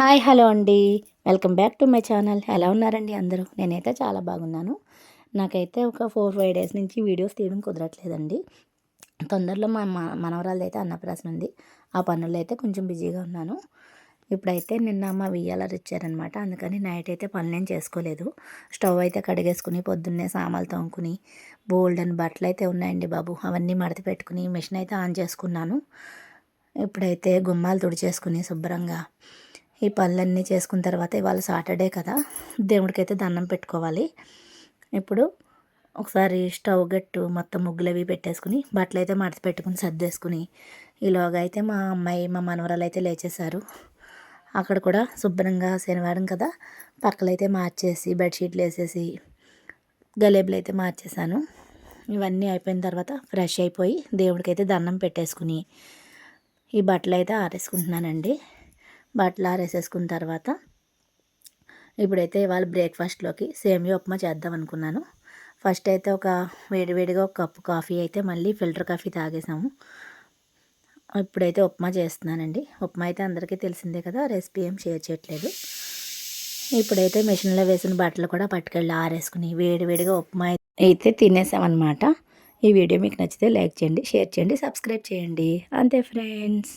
Hi hello అండి. Welcome back to my channel. ఎలా ఉన్నారండి అందరూ? నేనైతే చాలా బాగున్నాను. నాకైతే ఒక 4-5 డేస్ నుంచి వీడియోస్ తీయడం కుదరట్లేదండి. తొందరలో మా మనవరాలదైతే అన్నప్రాసన ఉంది. ఆ పనుల్లో అయితే కొంచెం బిజీగా ఉన్నాను. ఇప్పుడైతే నిన్న మా వియ్యాలరు ఇచ్చారనమాట. అందుకని నైట్ అయితే పనులేం చేసుకోలేదు. స్టవ్ అయితే కడిగేసుకుని పొద్దున్నే సామాన్లు తోముకుని బోల్డన్ని బట్టలు అయితే ఉన్నాయండి బాబు. అవన్నీ మడత పెట్టుకుని మిషన్ అయితే ఆన్ చేసుకున్నాను. ఇప్పుడైతే గుమ్మాలు తుడిచేసుకుని శుభ్రంగా ఈ పనులన్నీ చేసుకున్న తర్వాత ఇవాళ సాటర్డే కదా, దేవుడికైతే దండం పెట్టుకోవాలి. ఇప్పుడు ఒకసారి స్టవ్ గట్టు మొత్తం ముగ్గులు అవి పెట్టేసుకుని బట్టలు అయితే మడత పెట్టుకుని సర్దేసుకుని ఈలోగా అయితే మా అమ్మాయి మా మనవరాలు అయితే లేచేశారు. అక్కడ కూడా శుభ్రంగా శనివారం కదా పక్కలైతే మార్చేసి బెడ్షీట్లు వేసేసి గలేబులు అయితే మార్చేసాను. ఇవన్నీ అయిపోయిన తర్వాత ఫ్రెష్ అయిపోయి దేవుడికైతే దండం పెట్టేసుకుని ఈ బట్టలు అయితే ఆరేసుకుంటున్నానండి. బట్టలు ఆరేసేసుకున్న తర్వాత ఇప్పుడైతే ఇవాళ బ్రేక్ఫాస్ట్లోకి సేమియా ఉప్మా చేద్దాం అనుకున్నాను. ఫస్ట్ అయితే ఒక వేడివేడిగా ఒక కప్పు కాఫీ అయితే మళ్ళీ ఫిల్టర్ కాఫీ తాగేసాము. ఇప్పుడైతే ఉప్మా చేస్తున్నానండి. ఉప్మా అయితే అందరికీ తెలిసిందే కదా, రెసిపీ ఏం షేర్ చేయట్లేదు. ఇప్పుడైతే మిషన్లో వేసిన బట్టలు కూడా పట్టుకెళ్ళి ఆరేసుకుని వేడివేడిగా ఉప్మా అయితే తినేసామన్నమాట. ఈ వీడియో మీకు నచ్చితే లైక్ చేయండి, షేర్ చేయండి, సబ్స్క్రైబ్ చేయండి. అంతే ఫ్రెండ్స్.